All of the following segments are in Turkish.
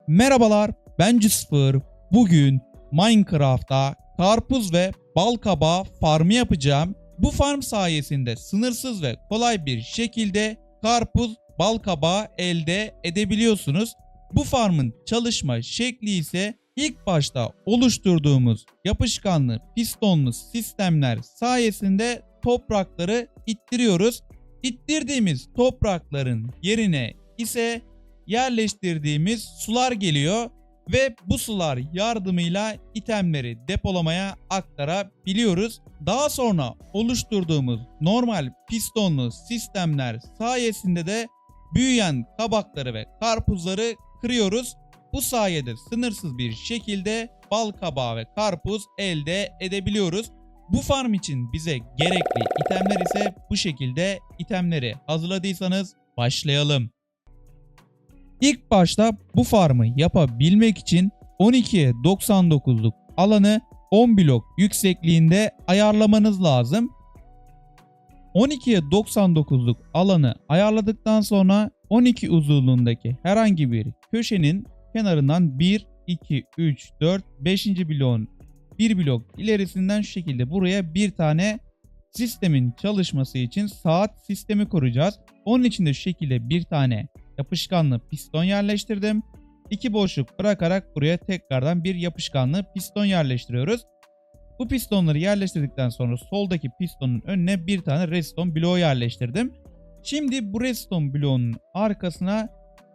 Merhabalar, ben Cüsfır. Bugün Minecraft'ta karpuz ve bal kabağı farmı yapacağım. Bu farm sayesinde sınırsız ve kolay bir şekilde karpuz, bal kabağı elde edebiliyorsunuz. Bu farmın çalışma şekli ise ilk başta oluşturduğumuz yapışkanlı pistonlu sistemler sayesinde toprakları ittiriyoruz. İttirdiğimiz toprakların yerine ise yerleştirdiğimiz sular geliyor ve bu sular yardımıyla itemleri depolamaya aktarabiliyoruz. Daha sonra oluşturduğumuz normal pistonlu sistemler sayesinde de büyüyen kabakları ve karpuzları kırıyoruz. Bu sayede sınırsız bir şekilde bal kabağı ve karpuz elde edebiliyoruz. Bu farm için bize gerekli itemler ise bu şekilde. İtemleri hazırladıysanız başlayalım. İlk başta bu farmı yapabilmek için 12'ye 99'luk alanı 10 blok yüksekliğinde ayarlamanız lazım. 12'ye 99'luk alanı ayarladıktan sonra 12 uzunluğundaki herhangi bir köşenin kenarından 1, 2, 3, 4, 5. bloğun bir blok ilerisinden şu şekilde buraya bir tane sistemin çalışması için saat sistemi kuracağız. Onun için de şu şekilde bir tane yapışkanlı piston yerleştirdim. 2 boşluk bırakarak buraya tekrardan bir yapışkanlı piston yerleştiriyoruz. Bu pistonları yerleştirdikten sonra soldaki pistonun önüne bir tane redstone bloğu yerleştirdim. Şimdi bu redstone bloğunun arkasına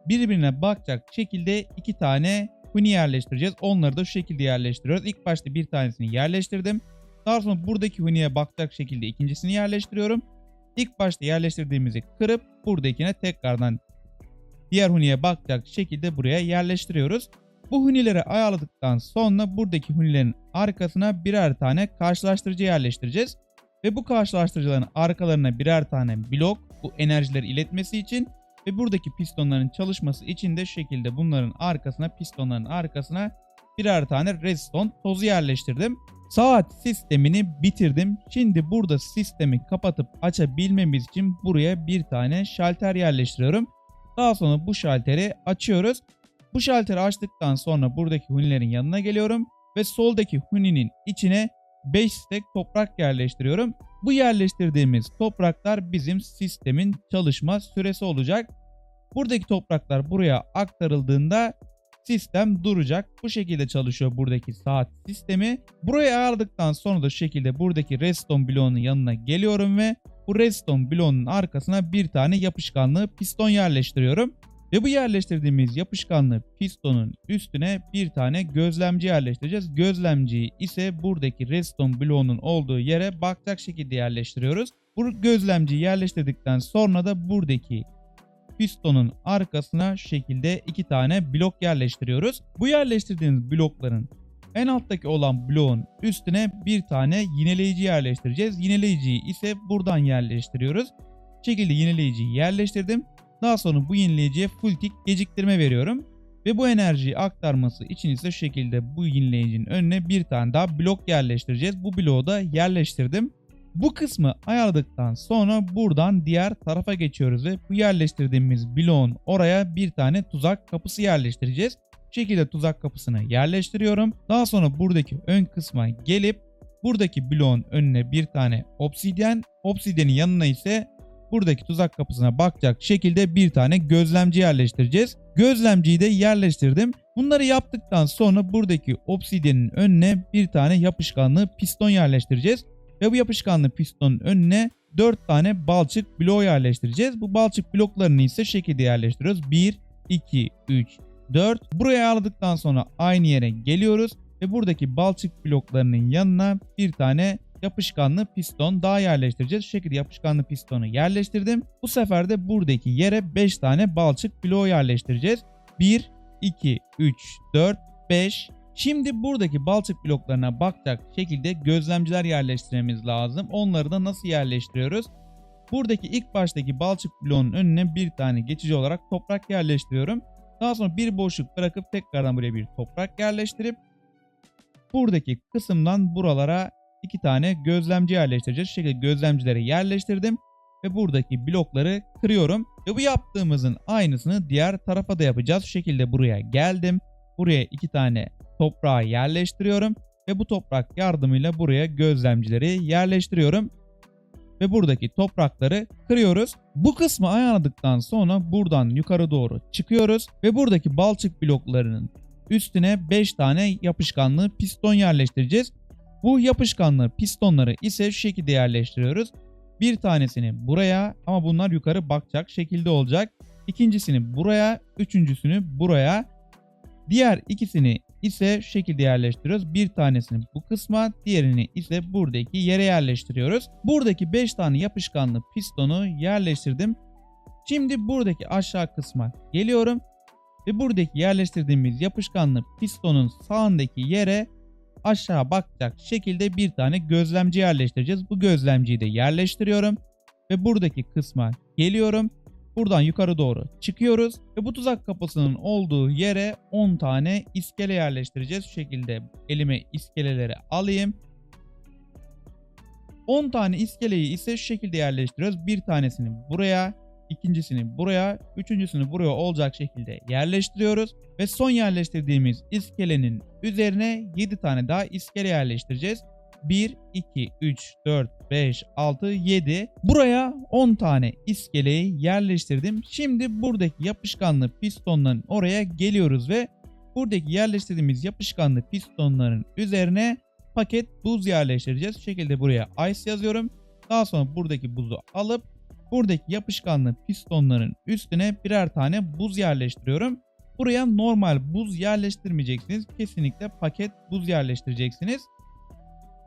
birbirine bakacak şekilde 2 tane huni yerleştireceğiz. Onları da şu şekilde yerleştiriyoruz. İlk başta bir tanesini yerleştirdim. Daha sonra buradaki huniye bakacak şekilde ikincisini yerleştiriyorum. İlk başta yerleştirdiğimizi kırıp buradakine tekrardan diğer huniye bakacak şekilde buraya yerleştiriyoruz. Bu hunileri ayarladıktan sonra buradaki hunilerin arkasına birer tane karşılaştırıcı yerleştireceğiz. Ve bu karşılaştırıcıların arkalarına birer tane blok, bu enerjileri iletmesi için ve buradaki pistonların çalışması için de şu şekilde bunların arkasına, pistonların arkasına birer tane redstone tozu yerleştirdim. Saat sistemini bitirdim. Şimdi burada sistemi kapatıp açabilmemiz için buraya bir tane şalter yerleştiriyorum. Daha sonra bu şalteri açıyoruz. Bu şalteri açtıktan sonra buradaki hunilerin yanına geliyorum ve soldaki huninin içine 5 stek toprak yerleştiriyorum. Bu yerleştirdiğimiz topraklar bizim sistemin çalışma süresi olacak. Buradaki topraklar buraya aktarıldığında sistem duracak. Bu şekilde çalışıyor buradaki saat sistemi. Buraya ayarladıktan sonra da şu şekilde buradaki redstone bloğunun yanına geliyorum ve bu redstone bloğunun arkasına bir tane yapışkanlı piston yerleştiriyorum. Ve bu yerleştirdiğimiz yapışkanlı pistonun üstüne bir tane gözlemci yerleştireceğiz. Gözlemciyi ise buradaki redstone bloğunun olduğu yere bakacak şekilde yerleştiriyoruz. Bu gözlemciyi yerleştirdikten sonra da buradaki pistonun arkasına şu şekilde 2 tane blok yerleştiriyoruz. Bu yerleştirdiğimiz blokların en alttaki olan bloğun üstüne bir tane yineleyici yerleştireceğiz. Yineleyiciyi ise buradan yerleştiriyoruz. Bu şekilde yineleyiciyi yerleştirdim. Daha sonra bu yineleyiciye full tick geciktirme veriyorum. Ve bu enerjiyi aktarması için ise şu şekilde bu yineleyicinin önüne bir tane daha blok yerleştireceğiz. Bu bloğu da yerleştirdim. Bu kısmı ayarladıktan sonra buradan diğer tarafa geçiyoruz ve bu yerleştirdiğimiz bloğun oraya bir tane tuzak kapısı yerleştireceğiz. Bu şekilde tuzak kapısını yerleştiriyorum. Daha sonra buradaki ön kısma gelip buradaki bloğun önüne bir tane obsidyenin yanına ise buradaki tuzak kapısına bakacak şekilde bir tane gözlemci yerleştireceğiz. Gözlemciyi de yerleştirdim. Bunları yaptıktan sonra buradaki obsidyenin önüne bir tane yapışkanlı piston yerleştireceğiz. Ve bu yapışkanlı pistonun önüne 4 tane balçık bloğu yerleştireceğiz. Bu balçık bloklarını ise şu şekilde yerleştiriyoruz. 1, 2, 3, 4. Buraya ayarladıktan sonra aynı yere geliyoruz. Ve buradaki balçık bloklarının yanına bir tane yapışkanlı piston daha yerleştireceğiz. Şu şekilde yapışkanlı pistonu yerleştirdim. Bu sefer de buradaki yere 5 tane balçık bloğu yerleştireceğiz. 1, 2, 3, 4, 5. Şimdi buradaki balçık bloklarına bakacak şekilde gözlemciler yerleştirmemiz lazım. Onları da nasıl yerleştiriyoruz? Buradaki ilk baştaki balçık bloğunun önüne bir tane geçici olarak toprak yerleştiriyorum. Daha sonra bir boşluk bırakıp tekrardan buraya bir toprak yerleştirip buradaki kısımdan buralara 2 tane gözlemci yerleştireceğiz. Şu şekilde gözlemcileri yerleştirdim ve buradaki blokları kırıyorum. Ve bu yaptığımızın aynısını diğer tarafa da yapacağız. Şu şekilde buraya geldim. Buraya 2 tane toprağı yerleştiriyorum. Ve bu toprak yardımıyla buraya gözlemcileri yerleştiriyorum. Ve buradaki toprakları kırıyoruz. Bu kısmı ayarladıktan sonra buradan yukarı doğru çıkıyoruz. Ve buradaki balçık bloklarının üstüne 5 tane yapışkanlı piston yerleştireceğiz. Bu yapışkanlı pistonları ise şu şekilde yerleştiriyoruz. Bir tanesini buraya, ama bunlar yukarı bakacak şekilde olacak. İkincisini buraya, üçüncüsünü buraya. Diğer ikisini ise şu şekilde yerleştiriyoruz. Bir tanesini bu kısma, diğerini ise buradaki yere yerleştiriyoruz. Buradaki 5 tane yapışkanlı pistonu yerleştirdim. Şimdi buradaki aşağı kısma geliyorum. Ve buradaki yerleştirdiğimiz yapışkanlı pistonun sağındaki yere aşağı bakacak şekilde bir tane gözlemci yerleştireceğiz. Bu gözlemciyi de yerleştiriyorum. Ve buradaki kısma geliyorum. Buradan yukarı doğru çıkıyoruz. Ve bu tuzak kapısının olduğu yere 10 tane iskele yerleştireceğiz. Şu şekilde elime iskeleleri alayım. 10 tane iskeleyi ise şu şekilde yerleştiriyoruz. Bir tanesini buraya, ikincisini buraya, üçüncüsünü buraya olacak şekilde yerleştiriyoruz. Ve son yerleştirdiğimiz iskelenin üzerine 7 tane daha iskele yerleştireceğiz. 1, 2, 3, 4, 5, 6, 7. Buraya 10 tane iskeleyi yerleştirdim. Şimdi buradaki yapışkanlı pistonların oraya geliyoruz ve buradaki yerleştirdiğimiz yapışkanlı pistonların üzerine paket buz yerleştireceğiz. Şu şekilde buraya ice yazıyorum. Daha sonra buradaki buzu alıp buradaki yapışkanlı pistonların üstüne birer tane buz yerleştiriyorum. Buraya normal buz yerleştirmeyeceksiniz. Kesinlikle paket buz yerleştireceksiniz.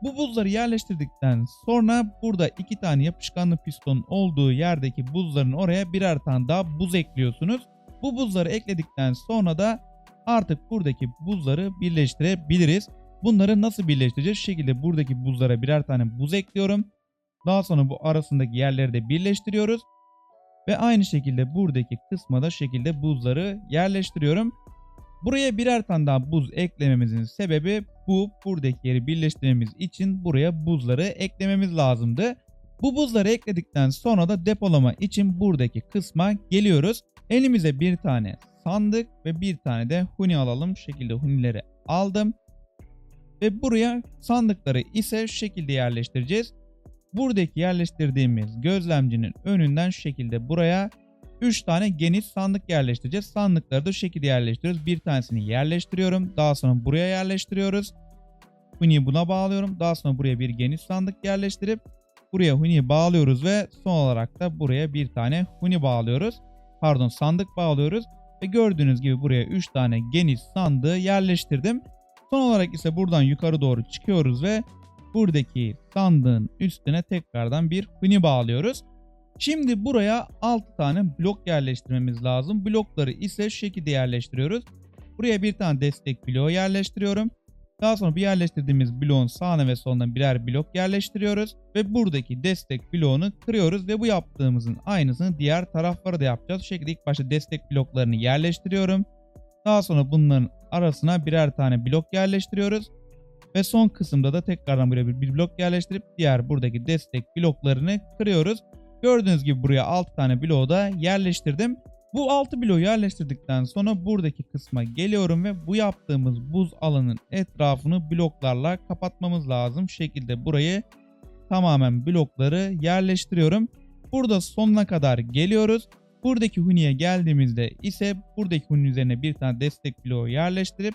Bu buzları yerleştirdikten sonra burada 2 tane yapışkanlı piston olduğu yerdeki buzların oraya birer tane daha buz ekliyorsunuz. Bu buzları ekledikten sonra da artık buradaki buzları birleştirebiliriz. Bunları nasıl birleştireceğiz? Şu şekilde buradaki buzlara birer tane buz ekliyorum. Daha sonra bu arasındaki yerleri de birleştiriyoruz. Ve aynı şekilde buradaki kısma da şu şekilde buzları yerleştiriyorum. Buraya birer tane daha buz eklememizin sebebi buradaki yeri birleştirmemiz için buraya buzları eklememiz lazımdı. Bu buzları ekledikten sonra da depolama için buradaki kısma geliyoruz. Elimize bir tane sandık ve bir tane de huni alalım. Şu şekilde hunileri aldım. Ve buraya sandıkları ise şu şekilde yerleştireceğiz. Buradaki yerleştirdiğimiz gözlemcinin önünden şu şekilde buraya 3 tane geniş sandık yerleştireceğiz. Sandıkları da şu şekilde yerleştiriyoruz. Bir tanesini yerleştiriyorum. Daha sonra buraya yerleştiriyoruz. Huni'yi buna bağlıyorum. Daha sonra buraya bir geniş sandık yerleştirip buraya Huni'yi bağlıyoruz ve son olarak da buraya bir tane Huni bağlıyoruz. Pardon, sandık bağlıyoruz. Ve gördüğünüz gibi buraya 3 tane geniş sandığı yerleştirdim. Son olarak ise buradan yukarı doğru çıkıyoruz ve buradaki sandığın üstüne tekrardan bir Huni bağlıyoruz. Şimdi buraya 6 tane blok yerleştirmemiz lazım. Blokları ise şu şekilde yerleştiriyoruz. Buraya bir tane destek bloğu yerleştiriyorum. Daha sonra bir yerleştirdiğimiz bloğun sağına ve soluna birer blok yerleştiriyoruz. Ve buradaki destek bloğunu kırıyoruz ve bu yaptığımızın aynısını diğer taraflara da yapacağız. Şu şekilde ilk başta destek bloklarını yerleştiriyorum. Daha sonra bunların arasına birer tane blok yerleştiriyoruz. Ve son kısımda da tekrardan buraya bir blok yerleştirip diğer buradaki destek bloklarını kırıyoruz. Gördüğünüz gibi buraya 6 tane bloğu da yerleştirdim. Bu 6 bloğu yerleştirdikten sonra buradaki kısma geliyorum ve bu yaptığımız buz alanın etrafını bloklarla kapatmamız lazım. Şu şekilde burayı tamamen blokları yerleştiriyorum. Burada sonuna kadar geliyoruz. Buradaki Huni'ye geldiğimizde ise buradaki Huni'nin üzerine bir tane destek bloğu yerleştirip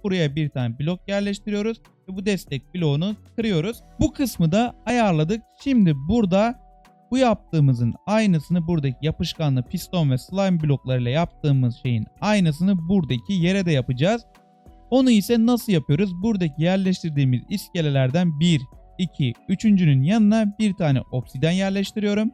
buraya bir tane blok yerleştiriyoruz ve bu destek bloğunu kırıyoruz. Bu kısmı da ayarladık. Şimdi burada bu yaptığımızın aynısını buradaki yapışkanlı piston ve slime bloklarıyla yaptığımız şeyin aynısını buradaki yere de yapacağız. Onu ise nasıl yapıyoruz? Buradaki yerleştirdiğimiz iskelelerden 1, 2, 3.'nün yanına bir tane obsidian yerleştiriyorum.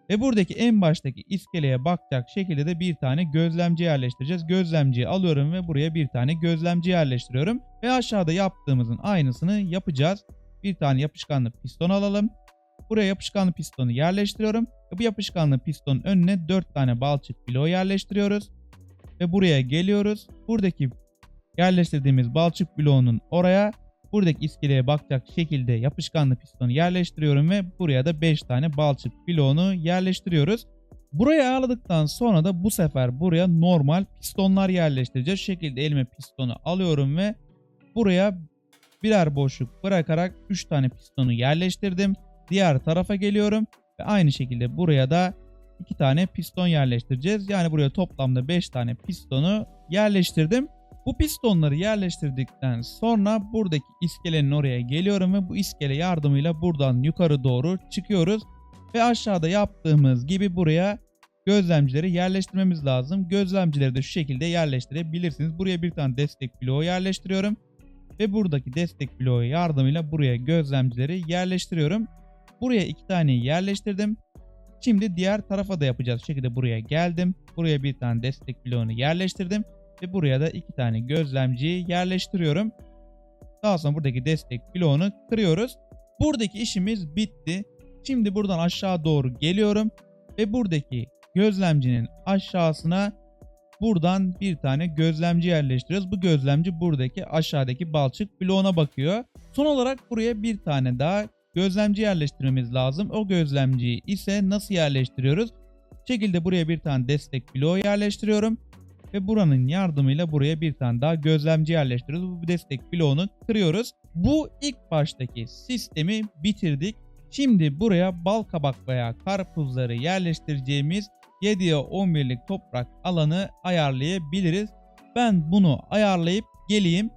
Ve buradaki en baştaki iskeleye bakacak şekilde de bir tane gözlemci yerleştireceğiz. Gözlemciyi alıyorum ve buraya bir tane gözlemci yerleştiriyorum. Ve aşağıda yaptığımızın aynısını yapacağız. Bir tane yapışkanlı piston alalım. Buraya yapışkanlı pistonu yerleştiriyorum. Ve bu yapışkanlı pistonun önüne 4 tane balçık bloğu yerleştiriyoruz. Ve buraya geliyoruz. Buradaki yerleştirdiğimiz balçık bloğunun oraya buradaki iskeleye bakacak şekilde yapışkanlı pistonu yerleştiriyorum ve buraya da 5 tane balçık bloğunu yerleştiriyoruz. Buraya ayarladıktan sonra da bu sefer buraya normal pistonlar yerleştireceğiz. Şu şekilde elime pistonu alıyorum ve buraya birer boşluk bırakarak 3 tane pistonu yerleştirdim. Diğer tarafa geliyorum ve aynı şekilde buraya da 2 tane piston yerleştireceğiz. Yani buraya toplamda 5 tane pistonu yerleştirdim. Bu pistonları yerleştirdikten sonra buradaki iskelenin oraya geliyorum ve bu iskele yardımıyla buradan yukarı doğru çıkıyoruz. Ve aşağıda yaptığımız gibi buraya gözlemcileri yerleştirmemiz lazım. Gözlemcileri de şu şekilde yerleştirebilirsiniz. Buraya bir tane destek bloğu yerleştiriyorum. Ve buradaki destek bloğu yardımıyla buraya gözlemcileri yerleştiriyorum. Buraya 2 tane yerleştirdim. Şimdi diğer tarafa da yapacağız. Şu şekilde buraya geldim. Buraya bir tane destek bloğunu yerleştirdim. Ve buraya da 2 tane gözlemciyi yerleştiriyorum. Daha sonra buradaki destek bloğunu kırıyoruz. Buradaki işimiz bitti. Şimdi buradan aşağı doğru geliyorum. Ve buradaki gözlemcinin aşağısına buradan bir tane gözlemci yerleştiriyoruz. Bu gözlemci buradaki aşağıdaki balçık bloğuna bakıyor. Son olarak buraya bir tane daha gözlemci yerleştirmemiz lazım. O gözlemciyi ise nasıl yerleştiriyoruz? Bu şekilde buraya bir tane destek bloğu yerleştiriyorum. Ve buranın yardımıyla buraya bir tane daha gözlemci yerleştiriyoruz. Bu destek bloğunu kırıyoruz. Bu ilk baştaki sistemi bitirdik. Şimdi buraya bal kabak veya karpuzları yerleştireceğimiz 7'ye 11'lik toprak alanı ayarlayabiliriz. Ben bunu ayarlayıp geleyim.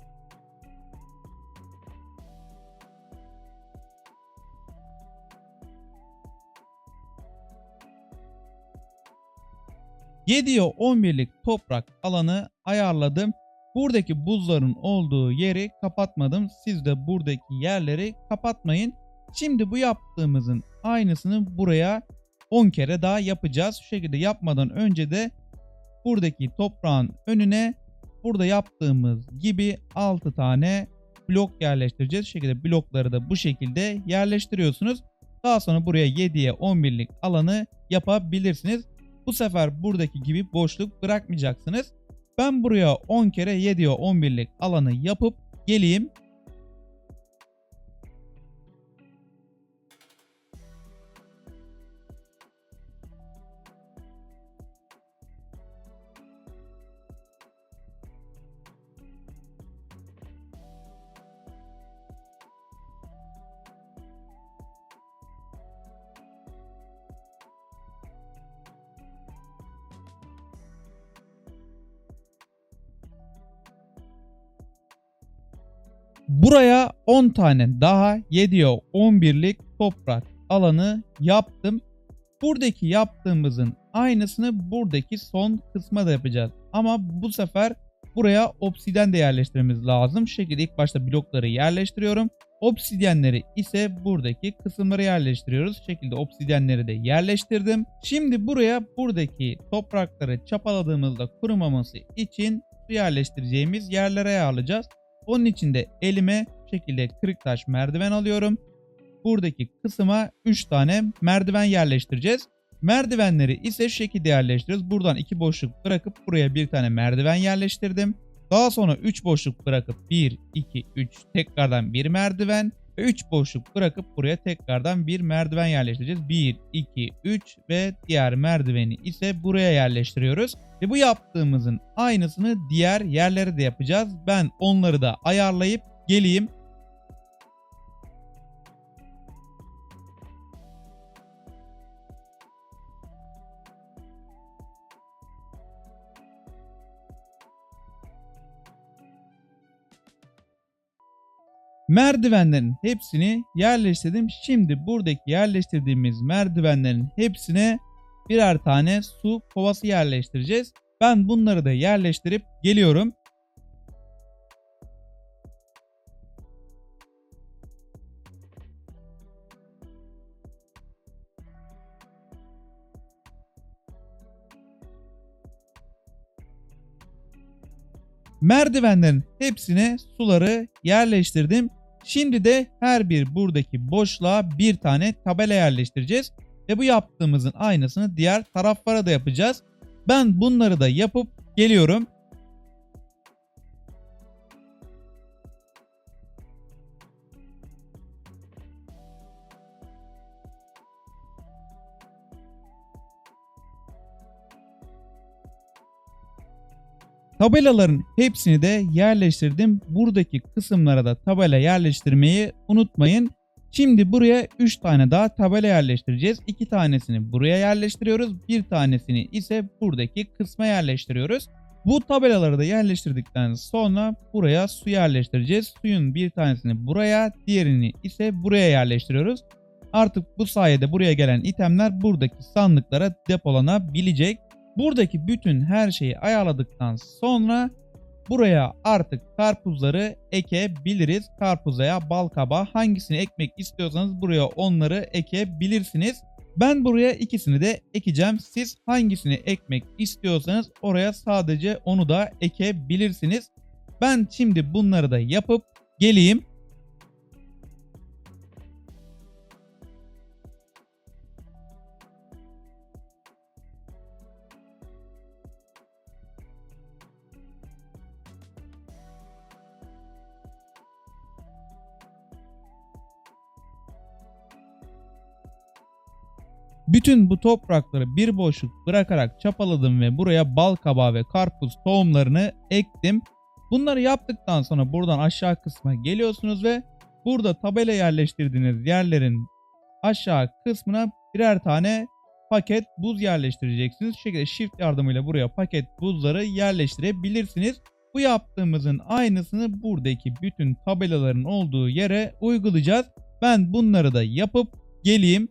Yediye 11'lik toprak alanı ayarladım. Buradaki buzların olduğu yeri kapatmadım. Siz de buradaki yerleri kapatmayın. Şimdi bu yaptığımızın aynısını buraya 10 kere daha yapacağız. Şu şekilde yapmadan önce de buradaki toprağın önüne burada yaptığımız gibi 6 tane blok yerleştireceğiz. Şu şekilde blokları da bu şekilde yerleştiriyorsunuz. Daha sonra buraya 7'ye 11'lik alanı yapabilirsiniz. Bu sefer buradaki gibi boşluk bırakmayacaksınız. Ben buraya 10 kere 7'ye 11'lik alanı yapıp geleyim. Buraya 10 tane daha 7'ye 11'lik toprak alanı yaptım. Buradaki yaptığımızın aynısını buradaki son kısma da yapacağız. Ama bu sefer buraya obsidyen de yerleştirmemiz lazım. Şu şekilde ilk başta blokları yerleştiriyorum. Obsidyenleri ise buradaki kısımları yerleştiriyoruz. Şu şekilde obsidyenleri de yerleştirdim. Şimdi buraya buradaki toprakları çapaladığımızda kurumaması için yerleştireceğimiz yerlere ayarlayacağız. Onun için de elime bu şekilde kırık taş merdiven alıyorum. Buradaki kısma 3 tane merdiven yerleştireceğiz. Merdivenleri ise şu şekilde yerleştiriyoruz. Buradan 2 boşluk bırakıp buraya bir tane merdiven yerleştirdim. Daha sonra 3 boşluk bırakıp 1, 2, 3 tekrardan bir merdiven ve 3 boşluk bırakıp buraya tekrardan bir merdiven yerleştireceğiz. 1, 2, 3 ve diğer merdiveni ise buraya yerleştiriyoruz. Ve bu yaptığımızın aynısını diğer yerlere de yapacağız. Ben onları da ayarlayıp geleyim. Merdivenlerin hepsini yerleştirdim. Şimdi buradaki yerleştirdiğimiz merdivenlerin hepsine birer tane su kovası yerleştireceğiz. Ben bunları da yerleştirip geliyorum. Merdivenlerin hepsine suları yerleştirdim. Şimdi de her bir buradaki boşluğa bir tane tabela yerleştireceğiz. Ve bu yaptığımızın aynısını diğer taraflara da yapacağız. Ben bunları da yapıp geliyorum. Tabelaların hepsini de yerleştirdim. Buradaki kısımlara da tabela yerleştirmeyi unutmayın. Şimdi buraya 3 tane daha tabela yerleştireceğiz. 2 tanesini buraya yerleştiriyoruz. Bir tanesini ise buradaki kısma yerleştiriyoruz. Bu tabelaları da yerleştirdikten sonra buraya su yerleştireceğiz. Suyun bir tanesini buraya, diğerini ise buraya yerleştiriyoruz. Artık bu sayede buraya gelen itemler buradaki sandıklara depolanabilecek. Buradaki bütün her şeyi ayarladıktan sonra buraya artık karpuzları ekebiliriz. Karpuz veya bal kabağı hangisini ekmek istiyorsanız buraya onları ekebilirsiniz. Ben buraya ikisini de ekeceğim. Siz hangisini ekmek istiyorsanız oraya sadece onu da ekebilirsiniz. Ben şimdi bunları da yapıp geleyim. Bütün bu toprakları bir boşluk bırakarak çapaladım ve buraya bal kabağı ve karpuz tohumlarını ektim. Bunları yaptıktan sonra buradan aşağı kısma geliyorsunuz ve burada tabela yerleştirdiğiniz yerlerin aşağı kısmına birer tane paket buz yerleştireceksiniz. Şu şekilde shift yardımıyla buraya paket buzları yerleştirebilirsiniz. Bu yaptığımızın aynısını buradaki bütün tabelaların olduğu yere uygulayacağız. Ben bunları da yapıp geleyim.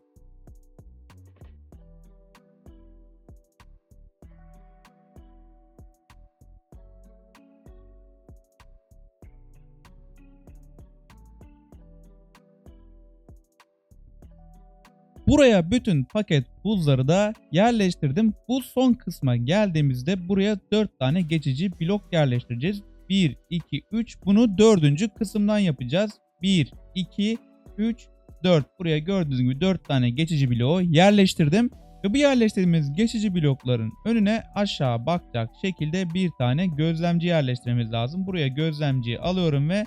Buraya bütün paket buzları da yerleştirdim. Bu son kısma geldiğimizde buraya 4 tane geçici blok yerleştireceğiz. 1, 2, 3. Bunu 4. kısımdan yapacağız. 1, 2, 3, 4. Buraya gördüğünüz gibi 4 tane geçici bloğu yerleştirdim. Ve bu yerleştirdiğimiz geçici blokların önüne aşağı bakacak şekilde bir tane gözlemci yerleştirmemiz lazım. Buraya gözlemciyi alıyorum ve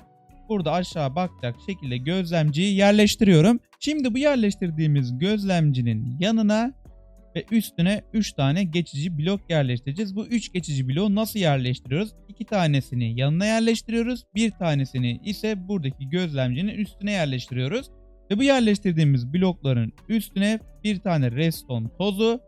burada aşağı bakacak şekilde gözlemciyi yerleştiriyorum. Şimdi bu yerleştirdiğimiz gözlemcinin yanına ve üstüne 3 tane geçici blok yerleştireceğiz. Bu 3 geçici bloğu nasıl yerleştiriyoruz? 2 tanesini yanına yerleştiriyoruz. Bir tanesini ise buradaki gözlemcinin üstüne yerleştiriyoruz. Ve bu yerleştirdiğimiz blokların üstüne bir tane redstone tozu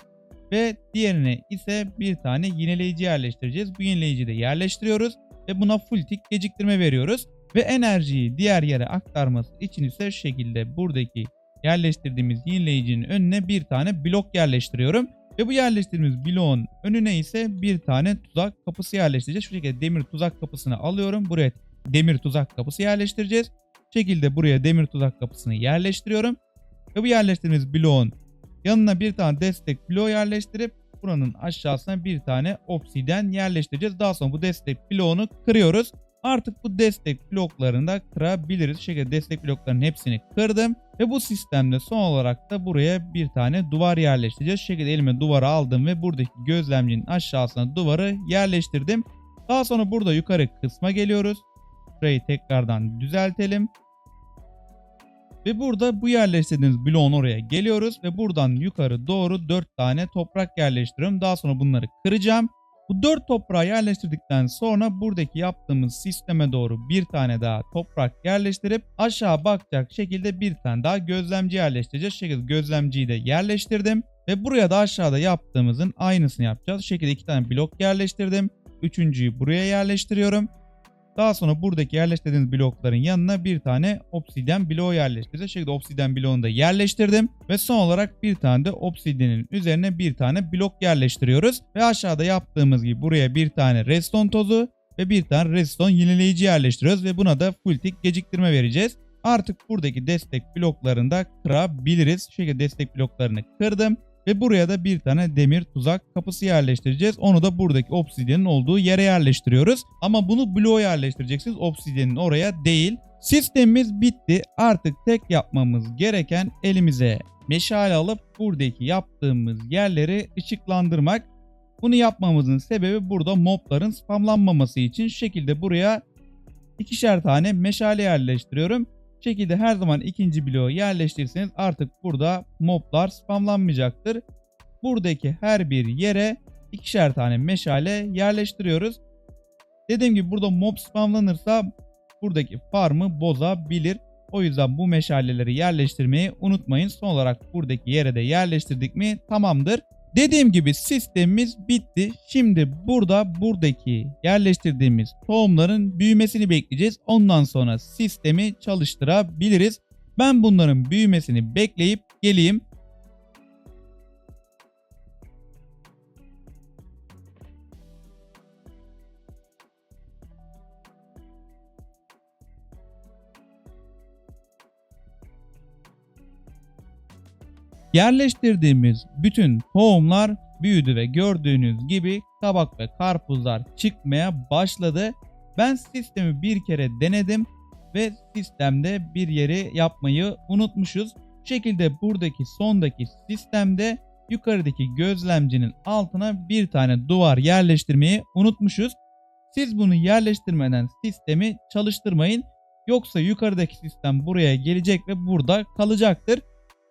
ve diğerine ise bir tane yineleyici yerleştireceğiz. Bu yineleyiciyi de yerleştiriyoruz ve buna full tick geciktirme veriyoruz. Ve enerjiyi diğer yere aktarması için ise şu şekilde buradaki yerleştirdiğimiz yenileyicinin önüne bir tane blok yerleştiriyorum. Ve bu yerleştirdiğimiz bloğun önüne ise bir tane tuzak kapısı yerleştireceğiz. Şu şekilde demir tuzak kapısını alıyorum. Buraya demir tuzak kapısı yerleştireceğiz. Şu şekilde buraya demir tuzak kapısını yerleştiriyorum. Ve bu yerleştirdiğimiz bloğun yanına bir tane destek bloğu yerleştirip buranın aşağısına bir tane obsidian yerleştireceğiz. Daha sonra bu destek bloğunu kırıyoruz. Artık bu destek bloklarını da kırabiliriz. Şu şekilde destek bloklarının hepsini kırdım. Ve bu sistemde son olarak da buraya bir tane duvar yerleştireceğiz. Şu şekilde elime duvarı aldım ve buradaki gözlemcinin aşağısına duvarı yerleştirdim. Daha sonra burada yukarı kısma geliyoruz. Burayı tekrardan düzeltelim. Ve burada bu yerleştirdiğimiz bloğun oraya geliyoruz. Ve buradan yukarı doğru 4 tane toprak yerleştiriyorum. Daha sonra bunları kıracağım. Bu 4 toprağı yerleştirdikten sonra buradaki yaptığımız sisteme doğru bir tane daha toprak yerleştirip aşağı bakacak şekilde bir tane daha gözlemci yerleştireceğiz. Şu şekilde gözlemciyi de yerleştirdim. Ve buraya da aşağıda yaptığımızın aynısını yapacağız. Şu şekilde 2 tane blok yerleştirdim. Üçüncüyü buraya yerleştiriyorum. Daha sonra buradaki yerleştirdiğiniz blokların yanına bir tane obsidian bloğu yerleştireceğiz. Şu şekilde obsidian bloğunu da yerleştirdim. Ve son olarak bir tane de obsidian'in üzerine bir tane blok yerleştiriyoruz. Ve aşağıda yaptığımız gibi buraya bir tane redstone tozu ve bir tane redstone yenileyici yerleştiriyoruz. Ve buna da full tick geciktirme vereceğiz. Artık buradaki destek bloklarını da kırabiliriz. Şu şekilde destek bloklarını kırdım. Ve buraya da bir tane demir tuzak kapısı yerleştireceğiz. Onu da buradaki obsidianın olduğu yere yerleştiriyoruz. Ama bunu bloğa yerleştireceksiniz. Obsidianın oraya değil. Sistemimiz bitti. Artık tek yapmamız gereken elimize meşale alıp buradaki yaptığımız yerleri ışıklandırmak. Bunu yapmamızın sebebi burada mobların spamlanmaması için. Şu şekilde buraya ikişer tane meşale yerleştiriyorum. Bu şekilde her zaman ikinci bloğu yerleştirirseniz artık burada moblar spamlanmayacaktır. Buradaki her bir yere ikişer tane meşale yerleştiriyoruz. Dediğim gibi burada mob spamlanırsa buradaki farmı bozabilir. O yüzden bu meşaleleri yerleştirmeyi unutmayın. Son olarak buradaki yere de yerleştirdik mi tamamdır. Dediğim gibi sistemimiz bitti. Şimdi buradaki yerleştirdiğimiz tohumların büyümesini bekleyeceğiz. Ondan sonra sistemi çalıştırabiliriz. Ben bunların büyümesini bekleyip geleyim. Yerleştirdiğimiz bütün tohumlar büyüdü ve gördüğünüz gibi kabak ve karpuzlar çıkmaya başladı. Ben sistemi bir kere denedim ve sistemde bir yeri yapmayı unutmuşuz. Bu şekilde buradaki sondaki sistemde yukarıdaki gözlemcinin altına bir tane duvar yerleştirmeyi unutmuşuz. Siz bunu yerleştirmeden sistemi çalıştırmayın. Yoksa yukarıdaki sistem buraya gelecek ve burada kalacaktır.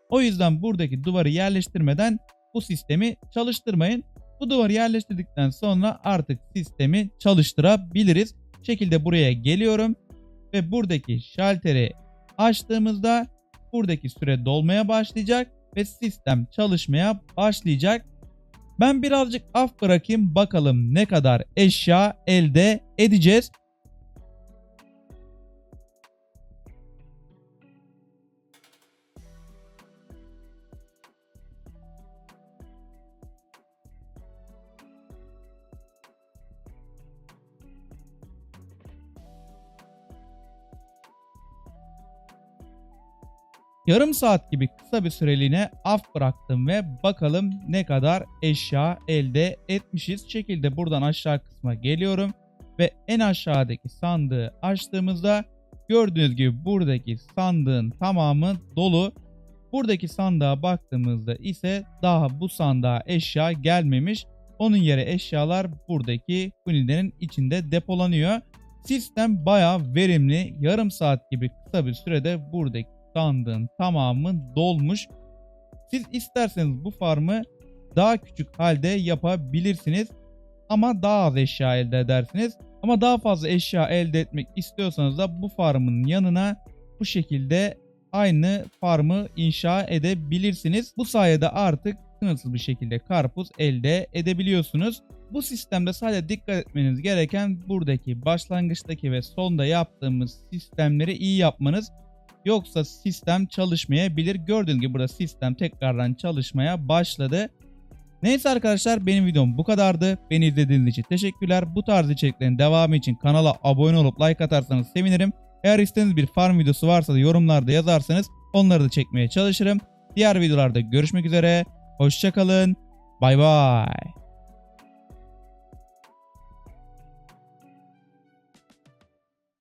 O yüzden buradaki duvarı yerleştirmeden bu sistemi çalıştırmayın. Bu duvarı yerleştirdikten sonra artık sistemi çalıştırabiliriz. Bu şekilde buraya geliyorum ve buradaki şalteri açtığımızda buradaki süre dolmaya başlayacak ve sistem çalışmaya başlayacak. Ben birazcık af bırakayım, bakalım ne kadar eşya elde edeceğiz. Yarım saat gibi kısa bir süreliğine af bıraktım ve bakalım ne kadar eşya elde etmişiz. Şekilde buradan aşağı kısma geliyorum ve en aşağıdaki sandığı açtığımızda gördüğünüz gibi buradaki sandığın tamamı dolu. Buradaki sandığa baktığımızda ise daha bu sandığa eşya gelmemiş. Onun yere eşyalar buradaki hunilerin içinde depolanıyor. Sistem bayağı verimli. Yarım saat gibi kısa bir sürede buradaki sandığın tamamı dolmuş. Siz isterseniz bu farmı daha küçük halde yapabilirsiniz ama daha az eşya elde edersiniz. Ama daha fazla eşya elde etmek istiyorsanız da bu farmın yanına bu şekilde aynı farmı inşa edebilirsiniz. Bu sayede artık sınırsız bir şekilde karpuz elde edebiliyorsunuz. Bu sistemde sadece dikkat etmeniz gereken buradaki başlangıçtaki ve sonda yaptığımız sistemleri iyi yapmanız. Yoksa sistem çalışmayabilir. Gördüğünüz gibi burada sistem tekrardan çalışmaya başladı. Neyse arkadaşlar, benim videom bu kadardı. Beni izlediğiniz için teşekkürler. Bu tarz içeriklerin devamı için kanala abone olup like atarsanız sevinirim. Eğer istediğiniz bir farm videosu varsa da yorumlarda yazarsanız onları da çekmeye çalışırım. Diğer videolarda görüşmek üzere. Hoşça kalın. Bay bay.